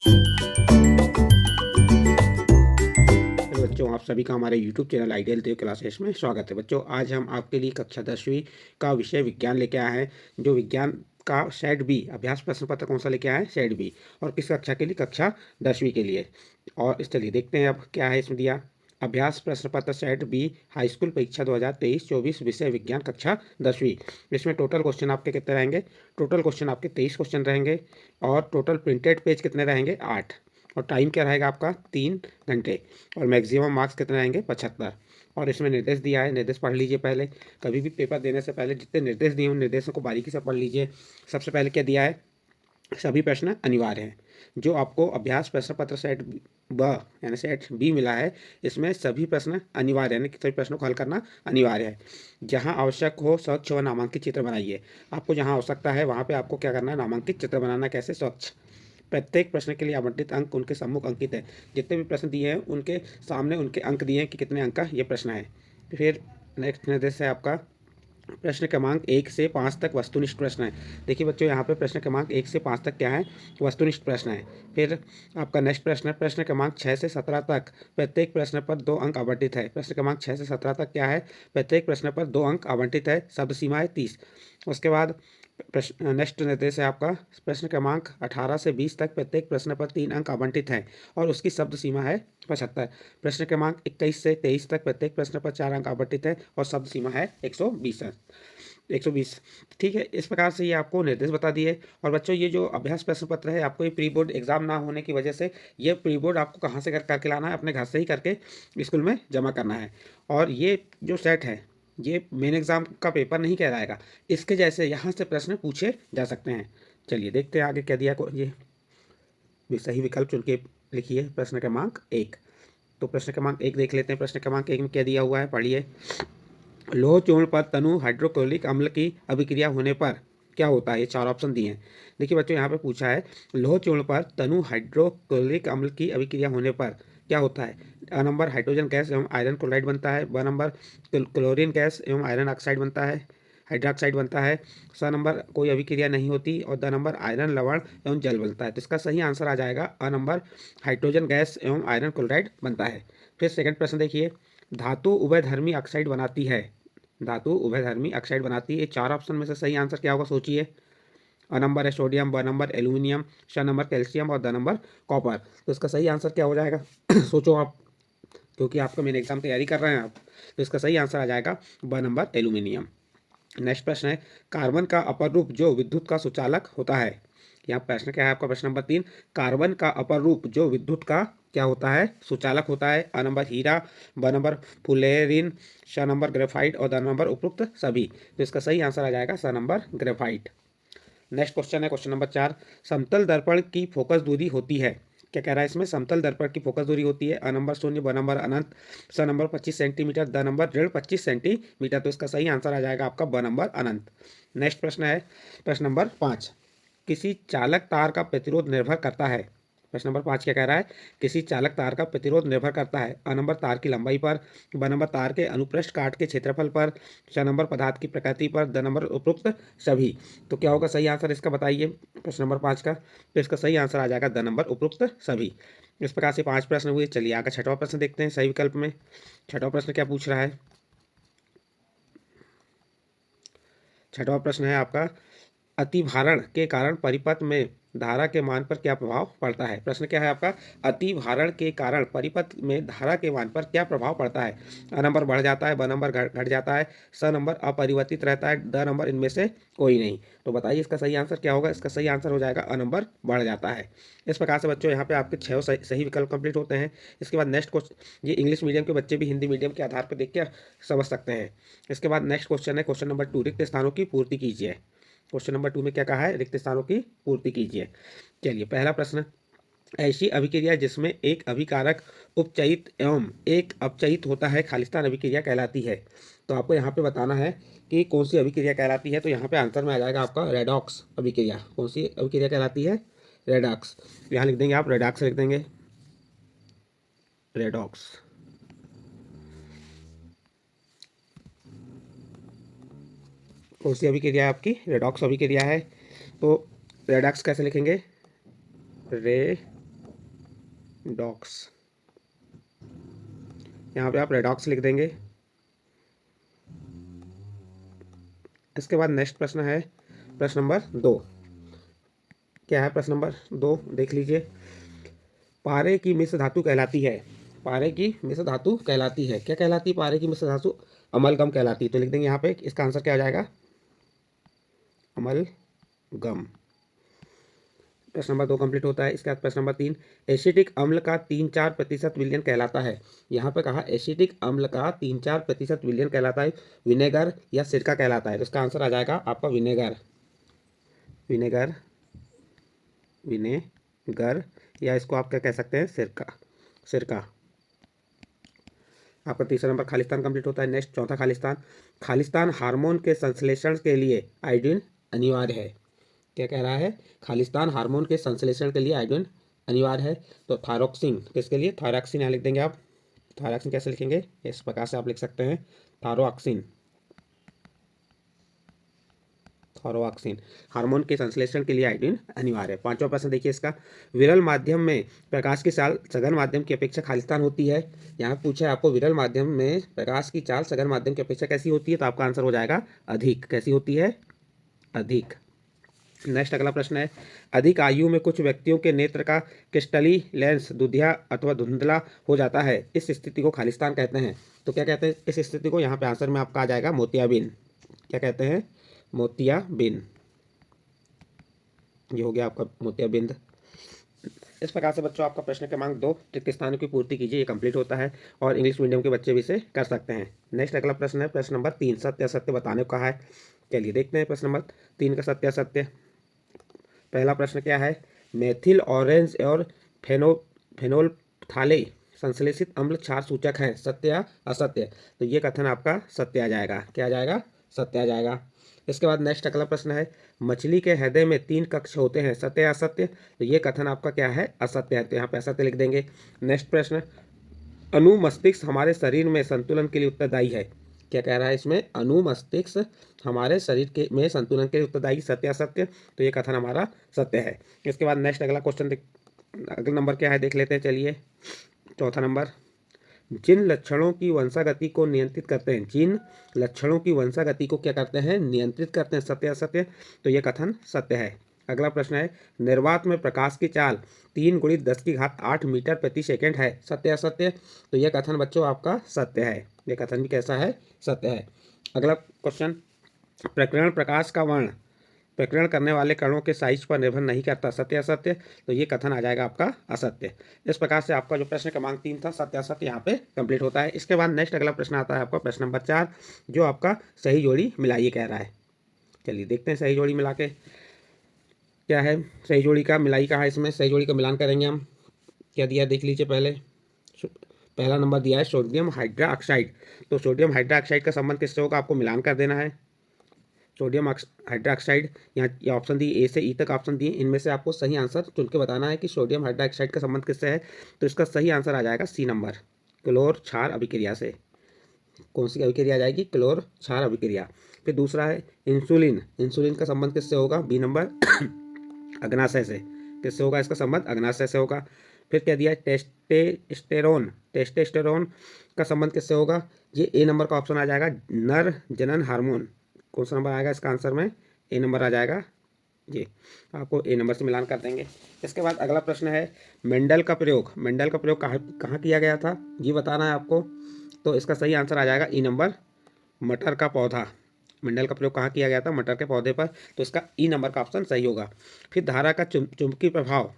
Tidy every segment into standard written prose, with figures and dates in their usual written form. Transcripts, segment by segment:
Hello बच्चों, आप सभी का हमारे YouTube चैनल आइडियल देव क्लासेस में स्वागत है। बच्चों, आज हम आपके लिए कक्षा 10वीं का विषय विज्ञान लेके आए हैं। जो विज्ञान का सेट बी अभ्यास प्रश्न पत्र कौन सा लेके आए हैं? Set B. और किस कक्षा के लिए? कक्षा 10वीं के लिए। और इस चलिए देखते हैं अब क्या है इसमें दिया। अभ्यास प्रश्न पत्र सेट बी हाई स्कूल परीक्षा 2023-24 विषय विज्ञान कक्षा 10वीं। इसमें टोटल क्वेश्चन आपके कितने रहेंगे? टोटल क्वेश्चन आपके 23 क्वेश्चन रहेंगे। और टोटल प्रिंटेड पेज कितने रहेंगे? 8। और टाइम क्या रहेगा आपका? 3 घंटे। और मैक्सिमम मार्क्स कितने आएंगे? 75। और इसमें निर्देश दिया है, निर्देश पढ़ लीजिए पहले। कभी भी पेपर देने से पहले जितने निर्देश दिए उन निर्देशों को बारीकी से पढ़ लीजिए। सबसे पहले क्या दिया है? सभी प्रश्न अनिवार्य हैं। जो आपको अभ्यास प्रश्न पत्र सेट ब यानी सेट बी मिला है, इसमें सभी प्रश्न अनिवार्य यानी कि सभी प्रश्नों को हल करना अनिवार्य है। जहां आवश्यक हो स्वच्छ व नामांकित चित्र बनाइए। आपको जहां आवश्यकता है वहां पे आपको क्या करना है? नामांकित चित्र बनाना। कैसे? स्वच्छ। प्रत्येक प्रश्न के लिए आवंटित अंक उनके सम्मुख अंकित है। जितने भी प्रश्न दिए हैं उनके सामने उनके अंक दिए हैं कि कितने अंक का ये प्रश्न है। फिर नेक्स्ट निर्देश है आपका प्रश्न क्रमांक 1 से 5 तक वस्तुनिष्ठ प्रश्न है। देखिए बच्चों, यहाँ पे प्रश्न क्रमांक 1 से 5 तक क्या है? वस्तुनिष्ठ प्रश्न है। फिर आपका नेक्स्ट प्रश्न है प्रश्न क्रमांक 6 से 17 तक प्रत्येक प्रश्न पर 2 अंक आवंटित है। प्रश्न क्रमांक 6 से 17 तक क्या है? प्रत्येक प्रश्न पर 2 अंक आवंटित है। शब्द सीमा है 30। उसके बाद प्रश्न नेक्स्ट निर्देश है आपका प्रश्न क्रमांक 18 से 20 तक प्रत्येक प्रश्न पर 3 अंक आवंटित हैं और उसकी शब्द सीमा है 75। प्रश्न क्रमांक 21 से 23 तक प्रत्येक प्रश्न पर 4 अंक आवंटित है और शब्द सीमा है 120। ठीक है, इस प्रकार से ये आपको निर्देश बता दिए। और बच्चों, ये जो अभ्यास प्रश्न पत्र है आपको ये प्री बोर्ड एग्जाम ना होने की वजह से ये प्री बोर्ड आपको कहाँ से करके लाना है? अपने घर से ही करके स्कूल में जमा करना है। और ये जो सेट है ये मेन एग्जाम का पेपर नहीं कहलाएगा। इसके जैसे यहाँ से प्रश्न पूछे जा सकते हैं। चलिए देखते हैं आगे क्या दिया को। ये सही विकल्प चुन के लिखिए प्रश्न क्रमांक 1। तो प्रश्न क्रमांक 1 देख लेते हैं। प्रश्न क्रमांक 1 में क्या दिया हुआ है, पढ़िए। लोह चूर्ण पर तनु हाइड्रोक्लोरिक अम्ल की अभिक्रिया होने पर क्या होता है? ये 4 ऑप्शन दिए हैं। देखिए बच्चों, यहाँ पे पूछा है लोह चूर्ण पर तनु हाइड्रोक्लोरिक अम्ल की अभिक्रिया होने पर क्या होता है? अ नंबर हाइड्रोजन गैस एवं आयरन क्लोराइड बनता है। ब नंबर क्लोरीन गैस एवं आयरन ऑक्साइड बनता है, हाइड्रोक्साइड बनता है। स नंबर कोई अभिक्रिया नहीं होती। और द नंबर आयरन लवण एवं जल बनता है। तो इसका सही आंसर आ जाएगा अ नंबर हाइड्रोजन गैस एवं आयरन क्लोराइड बनता है। फिर सेकंड प्रश्न देखिए। धातु उभयधर्मी ऑक्साइड बनाती है। धातु उभयधर्मी ऑक्साइड बनाती है। 4 ऑप्शन में से सही आंसर क्या होगा? सोचिए। अ नंबर है सोडियम, ब नंबर एल्यूमिनियम, श नंबर कैल्शियम और द नंबर कॉपर। तो इसका सही आंसर क्या हो जाएगा? सोचो आप, क्योंकि आपका मेन एग्जाम तैयारी कर रहे हैं आप। तो इसका सही आंसर आ जाएगा ब नंबर एल्यूमिनियम। नेक्स्ट प्रश्न है कार्बन का अपर रूप जो विद्युत का सुचालक होता है। यहाँ प्रश्न क्या है आपका? प्रश्न नंबर 3। कार्बन का अपर रूप जो विद्युत का क्या होता है? सुचालक होता है। अ नंबर हीरा, ब नंबर फुलेरिन, श नंबर ग्रेफाइट और द नंबर उपरोक्त सभी। तो इसका सही आंसर आ जाएगा स नंबर ग्रेफाइट। नेक्स्ट क्वेश्चन है क्वेश्चन नंबर 4। समतल दर्पण की फोकस दूरी होती है। क्या कह रहा है इसमें? समतल दर्पण की फोकस दूरी होती है। अ नंबर 0, ब नंबर अनंत, स number 25 centimetre, the number 25 centimetre. तो इसका सही आंसर आ जाएगा आपका ब नंबर अनंत। नेक्स्ट प्रश्न है प्रश्न नंबर 5। किसी चालक तार का प्रतिरोध निर्भर करता है। प्रश्न नंबर 5 क्या कह रहा है? किसी चालक तार का प्रतिरोध निर्भर करता है। अ नंबर तार की लंबाई पर, ब नंबर तार के अनुप्रस्थ काट के क्षेत्रफल पर, च नंबर पदार्थ की प्रकृति पर, द नंबर उपरोक्त सभी। तो क्या होगा सही आंसर इसका? बताइए प्रश्न नंबर 5 का। तो इसका सही आंसर आ जाएगा द नंबर उपरोक्त सभी। इस प्रकार से 5 प्रश्न हुए। चलिए आगे छठवां प्रश्न देखते हैं सही विकल्प में। छठवां प्रश्न क्या पूछ रहा है? छठवां प्रश्न है आपका अतिभारण के कारण परिपथ में धारा के मान पर क्या प्रभाव पड़ता है। प्रश्न क्या है आपका? अतिभारण के कारण परिपथ में धारा के मान पर क्या प्रभाव पड़ता है। अ नंबर बढ़ जाता है, ब नंबर घट जाता है, स नंबर अपरिवर्तित रहता है, द नंबर इनमें से कोई नहीं। तो बताइए इसका सही आंसर क्या होगा? इसका सही आंसर हो जाएगा अ नंबर बढ़ जाता है। इस प्रकार से बच्चों यहाँ पे आपके 6 सही विकल्प कंप्लीट होते हैं। इसके बाद नेक्स्ट क्वेश्चन, ये इंग्लिश मीडियम के बच्चे भी हिंदी मीडियम के आधार पर देख के समझ सकते हैं। इसके बाद नेक्स्ट क्वेश्चन है क्वेश्चन नंबर 2। रिक्त स्थानों की पूर्ति कीजिए। क्वेश्चन नंबर 2 में क्या कहा है? रिक्त स्थानों की पूर्ति कीजिए। चलिए पहला प्रश्न। ऐसी अभिक्रिया जिसमें एक अभिकारक उपचयित एवं एक अपचयित होता है खालिस्तान अभिक्रिया कहलाती है। तो आपको यहाँ पे बताना है कि कौन सी अभिक्रिया कहलाती है। तो यहाँ पे आंसर में आ जाएगा आपका रेडॉक्स अभिक्रिया। कौन सी अभिक्रिया कहलाती है? रेडॉक्स। यहाँ लिख देंगे आप, रेडॉक्स लिख देंगे, रेडॉक्स। कौन सी अभिक्रिया है आपकी? रेडॉक्स अभिक्रिया है। तो रेडॉक्स कैसे लिखेंगे? रे डॉक्स, यहाँ पे आप रेडॉक्स लिख देंगे। इसके बाद नेक्स्ट प्रश्न है प्रश्न नंबर 2। क्या है प्रश्न नंबर 2, देख लीजिए। पारे की मिश्र धातु कहलाती है, पारे की मिश्र धातु कहलाती है, क्या कहलाती है पारे की मिश्र धातु? अमलगम कहलाती है। तो लिख देंगे यहाँ पे, इसका आंसर क्या हो जाएगा? अमलगम। प्रश्न नंबर 2 कंप्लीट होता है। इसके बाद प्रश्न नंबर 3, एसिटिक अम्ल का 3-4% विलयन कहलाता है। यहाँ पे कहा एसिटिक अम्ल का 3-4% विलयन कहलाता है, विनेगर या सिरका कहलाता है। तो इसका आंसर आ जाएगा आपका विनेगर, विनेगर, विनेगर, या इसको आप क्या कह सकते हैं? सिरका, सिरका। आपका तीसरा नंबर खालिस्तान कंप्लीट होता है। नेक्स्ट चौथा खालिस्तान, खालिस्तान हार्मोन के संश्लेषण के लिए आयोडीन अनिवार्य है। क्या कह रहा है? खालिस्तान हार्मोन के संश्लेषण के लिए आयोडीन अनिवार्य है। तो थायरोक्सिन किसके लिए? थायरॉक्सिन यहाँ लिख देंगे आप। थायरॉक्सिन कैसे लिखेंगे? इस प्रकार से आप लिख सकते हैं, थायरोक्सिन, थायरोक्सिन हार्मोन के संश्लेषण के लिए आयोडीन अनिवार्य है। पांचवा प्रश्न देखिए इसका, विरल माध्यम में प्रकाश की चाल सघन माध्यम की अपेक्षा खालिस्तान होती है। यहाँ पूछा है आपको, विरल माध्यम में प्रकाश की चाल सघन माध्यम की अपेक्षा कैसी होती है? तो आपका आंसर हो जाएगा अधिक। कैसी होती है? अधिक। नेक्स्ट अगला प्रश्न है, अधिक आयु में कुछ व्यक्तियों के नेत्र का क्रिस्टली लेंस दुधिया अथवा धुंधला हो जाता है, इस स्थिति को खालिस्तान कहते हैं। तो क्या कहते हैं इस स्थिति को? यहाँ पे आंसर में आपका आ जाएगा मोतियाबिंद। क्या कहते हैं? मोतियाबिंद। ये हो गया आपका मोतियाबिंद। इस प्रकार से बच्चों आपका प्रश्न क्रमांक 2 रिक्त स्थानों की पूर्ति कीजिए, ये कंप्लीट होता है और इंग्लिश मीडियम के बच्चे भी इसे कर सकते हैं। नेक्स्ट अगला प्रश्न है प्रश्न नंबर 3, सत्य असत्य बताने को कहा है। चलिए देखते हैं प्रश्न नंबर 3 का सत्य असत्य। पहला प्रश्न क्या है, मेथिल ऑरेंज और फेनोल्फथाले संश्लेषित अम्ल क्षार सूचक हैं, सत्य या असत्य? तो ये कथन आपका सत्य आ जाएगा। क्या आ जाएगा? सत्य आ जाएगा। इसके बाद नेक्स्ट अगला प्रश्न है, मछली के हृदय में 3 कक्ष होते हैं, सत्य या असत्य? तो ये कथन आपका क्या है? असत्य है। तो यहाँ पे असत्य लिख देंगे। नेक्स्ट प्रश्न, अनुमस्तिष्क हमारे शरीर में संतुलन के लिए उत्तरदायी है। क्या कह रहा है इसमें? अनुमस्तिष्क हमारे शरीर के में संतुलन के लिए उत्तरदायी, सत्य असत्य? तो ये कथन हमारा सत्य है। इसके बाद नेक्स्ट अगला क्वेश्चन अगला नंबर क्या है देख लेते हैं। चलिए चौथा नंबर, जिन लक्षणों की वंशागति को नियंत्रित करते हैं, जिन लक्षणों की वंशागति को क्या करते हैं? नियंत्रित करते हैं, सत्य असत्य? तो ये कथन सत्य है। अगला प्रश्न है, निर्वात में प्रकाश की चाल 3 × 10⁸ मीटर प्रति सेकंड है, सत्य असत्य? तो यह कथन बच्चों आपका सत्य है। यह कथन भी कैसा है? सत्य है। अगला क्वेश्चन, प्रकीर्ण प्रकाश का वर्ण प्रकीर्ण करने वाले कणों के साइज पर निर्भर नहीं करता, सत्य असत्य? तो ये कथन आ जाएगा आपका असत्य। इस प्रकार से आपका जो प्रश्न क्रमांक 3 था सत्य असत्य यहाँ पे कंप्लीट होता है। इसके बाद नेक्स्ट अगला प्रश्न आता है आपका प्रश्न नंबर 4, जो आपका सही जोड़ी मिलाइए कह रहा है। चलिए देखते हैं सही जोड़ी मिला के क्या है। सही जोड़ी का मिलाई कहा है, इसमें सही जोड़ी का मिलान करेंगे हम। क्या दिया देख लीजिए। पहला नंबर दिया है सोडियम हाइड्रोक्साइड। तो सोडियम हाइड्रोक्साइड का संबंध किससे होगा? आपको मिलान कर देना है। सोडियम हाइड्रोक्साइड, यहाँ ये ऑप्शन दिए, ए से ई तक ऑप्शन दिए, इनमें से आपको सही आंसर चुन के बताना है कि सोडियम हाइड्रोक्साइड का संबंध किससे है। तो इसका सही आंसर आ जाएगा सी नंबर, क्लोर क्षार अभिक्रिया से। कौन सी अभिक्रिया आ जाएगी? क्लोर क्षार अभिक्रिया। फिर दूसरा है इंसुलिन, इंसुलिन का संबंध किससे होगा? बी नंबर अग्नाशय से। किससे होगा इसका संबंध? अग्नाशय से होगा। फिर क्या दिया? टेस्टेस्टेरोन, टेस्टेस्टेरोन का संबंध किससे होगा? ये ए नंबर का ऑप्शन आ जाएगा, नर जनन हार्मोन। कौन सा नंबर आएगा इसका आंसर में? ए नंबर आ जाएगा। जी, आपको ए नंबर से मिलान कर देंगे। इसके बाद अगला प्रश्न है, मेंडल का प्रयोग, मेंडल का प्रयोग कहाँ किया गया था ये बताना है आपको। तो इसका सही आंसर आ जाएगा ई नंबर, मटर का पौधा। मेंडल का प्रयोग कहाँ किया गया था? मटर के पौधे पर। तो इसका ई नंबर का ऑप्शन सही होगा। फिर धारा का चुंबकीय प्रभाव,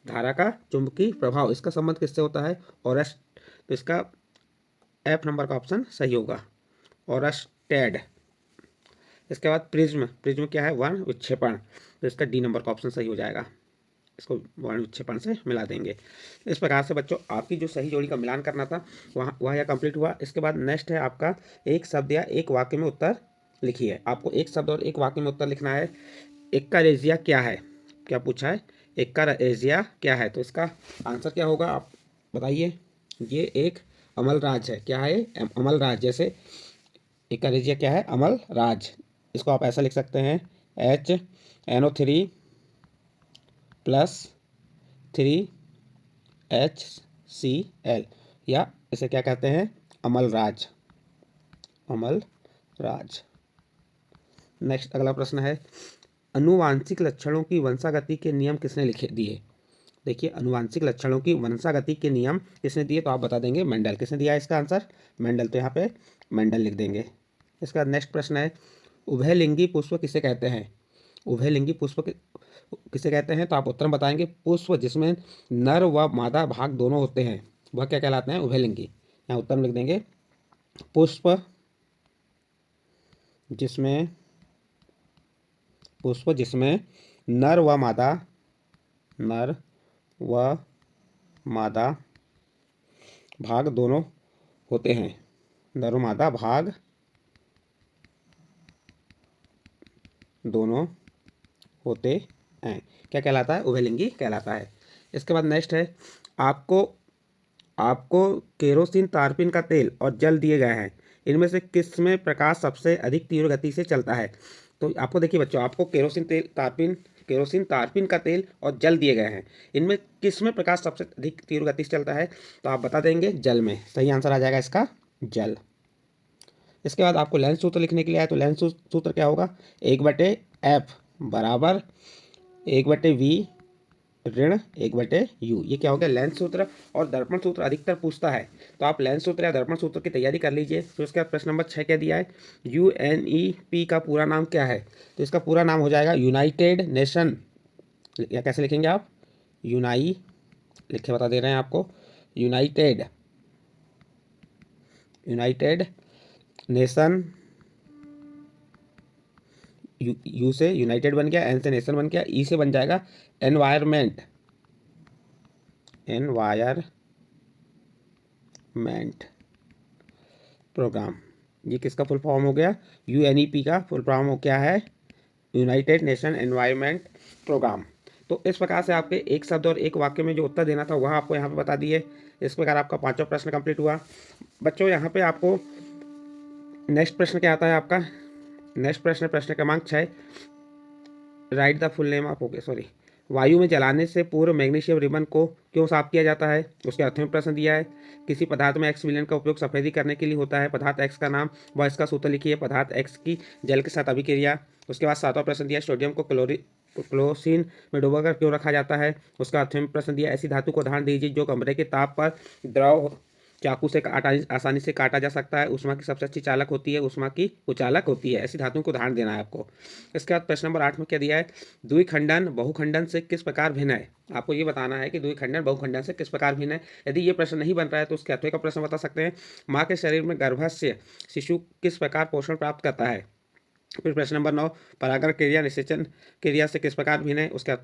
धारा का चुंबकीय प्रभाव, इसका संबंध किससे होता है? ओरस। तो इसका एफ नंबर का ऑप्शन सही होगा, ओरस्टेड। इसके बाद प्रिज्म, प्रिज्म क्या है? वर्ण विक्षेपण। तो इसका डी नंबर का ऑप्शन सही हो जाएगा। इसको वर्ण विक्षेपण से मिला देंगे। इस प्रकार से बच्चों आपकी जो सही जोड़ी का मिलान करना था वह यह कंप्लीट हुआ। इसके बाद नेक्स्ट है आपका एक शब्द या एक वाक्य में उत्तर लिखिए। आपको एक शब्द और एक वाक्य में उत्तर लिखना है। एक्कारेजिया क्या है? क्या पूछा है? एक्कारेजिया क्या है? तो इसका आंसर क्या होगा आप बताइए। ये एक अमल राज है। क्या है? अमल राज। जैसे एक्कारेजिया क्या है? अमल राज। इसको आप ऐसा लिख सकते हैं, HNO3 + 3 HCl, या इसे क्या कहते हैं, अम्लराज, अम्लराज। नेक्स्ट अगला प्रश्न है, अनुवांशिक लक्षणों की वंशागति के नियम किसने लिखे दिए। देखिए, अनुवांशिक लक्षणों की वंशागति के नियम किसने दिए, तो आप बता देंगे मेंडल। किसने दिया इसका आंसर, मेंडल, तो यहाँ पे मेंडल लिख देंगे। इसका नेक्स्ट प्रश्न है, उभयलिंगी पुष्प किसे कहते हैं। उभयलिंगी पुष्प किसे कहते हैं, तो आप उत्तर बताएंगे, पुष्प जिसमें नर व मादा भाग दोनों होते हैं वह क्या कहलाते हैं, उभयलिंगी। यहाँ उत्तर में लिख देंगे, पुष्प जिसमें नर व मादा भाग दोनों होते हैं, नर व मादा भाग दोनों होते हैं, क्या कहलाता है, उभयलिंगी कहलाता है। इसके बाद नेक्स्ट है, आपको केरोसिन, तारपीन का तेल और जल दिए गए हैं, इनमें से किस में प्रकाश सबसे अधिक तीव्र गति से चलता है। तो आपको देखिए बच्चों, आपको केरोसिन, तारपीन का तेल और जल दिए गए हैं, इनमें किस में प्रकाश सबसे अधिक तीव्र गति से चलता है, तो आप बता देंगे जल में। सही आंसर आ जाएगा इसका जल। इसके बाद आपको लेंस सूत्र लिखने के लिए आया, तो लेंस सूत्र क्या होगा, 1/F बराबर 1/V ऋण 1/U। ये क्या हो गया, लेंस सूत्र। और दर्पण सूत्र अधिकतर पूछता है, तो आप लेंस सूत्र या दर्पण सूत्र की तैयारी कर लीजिए। फिर उसके बाद प्रश्न नंबर 6 क्या दिया है, UNEP का पूरा नाम क्या है, तो इसका पूरा नाम हो जाएगा यूनाइटेड नेशन, या कैसे लिखेंगे आप, लिख के बता दे रहे हैं आपको, यूनाइटेड नेशन, यू से यूनाइटेड बन गया, एन से नेशन बन गया, ई से बन जाएगा एनवायरमेंट प्रोग्राम। ये किसका फुल फॉर्म हो गया, UNEP का फुल फॉर्म हो क्या है, यूनाइटेड नेशन एनवायरमेंट प्रोग्राम। तो इस प्रकार से आपके एक शब्द और एक वाक्य में जो उत्तर देना था वह आपको यहाँ पे बता दिए। इस प्रकार आपका 5वां प्रश्न कंप्लीट हुआ। बच्चों, यहाँ पे आपको नेक्स्ट प्रश्न क्या आता है, आपका नेक्स्ट प्रश्न क्रमांक 6, right the full name of, वायु में जलाने से पूर्व मैग्नीशियम रिबन को क्यों साफ किया जाता है, उसके अर्थ में प्रश्न दिया है। किसी पदार्थ में एक्स विलयन का उपयोग सफेदी करने के लिए होता है, पदार्थ एक्स का नाम व इसका सूत्र लिखिए, पदार्थ एक्स की जल के साथ अभिक्रिया। उसके बाद 7वां प्रश्न दिया, सोडियम को क्लोरीन में डुबाकर क्यों रखा जाता है, उसका अर्थ में प्रश्न दिया। ऐसी धातु को उदाहरण दीजिए जो कमरे के ताप पर द्रव चाकू से आसानी से काटा जा सकता है, ऊष्मा की सबसे अच्छी चालक होती है, ऊष्मा की कुचालक होती है। ऐसी धातुओं को उदाहरण देना है आपको। इसके बाद प्रश्न नंबर 8 में क्या दिया है, द्विखंडन बहुखंडन से किस प्रकार भिन्न है। आपको ये बताना है कि द्विखंडन बहुखंडन से किस प्रकार भिन्न है। यदि ये प्रश्न नहीं बन रहा है तो उसके अथवा का प्रश्न बता सकते हैं, माँ के शरीर में गर्भस्य शिशु किस प्रकार पोषण प्राप्त करता है। फिर प्रश्न नंबर 9, परागण क्रिया निषेचन क्रिया से किस प्रकार भिन्न है, उसका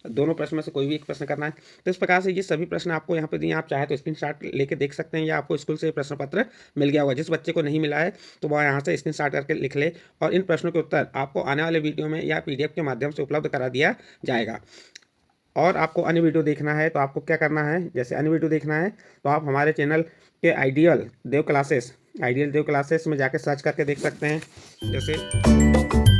दोनों प्रश्न में से कोई भी एक प्रश्न करना है। तो इस प्रकार से ये सभी प्रश्न आपको यहाँ पे दिए, आप चाहे तो स्क्रीनशॉट लेके देख सकते हैं, या आपको स्कूल से प्रश्न पत्र मिल गया होगा। जिस बच्चे को नहीं मिला है तो वह यहाँ से स्क्रीनशॉट करके लिख ले, और इन प्रश्नों के उत्तर आपको आने वाले वीडियो में या PDF के माध्यम से उपलब्ध करा दिया जाएगा। और आपको अन्य वीडियो देखना है तो आपको क्या करना है, जैसे अन्य वीडियो देखना है तो आप हमारे चैनल के आइडियल देव क्लासेस में जाके सर्च करके देख सकते हैं। जैसे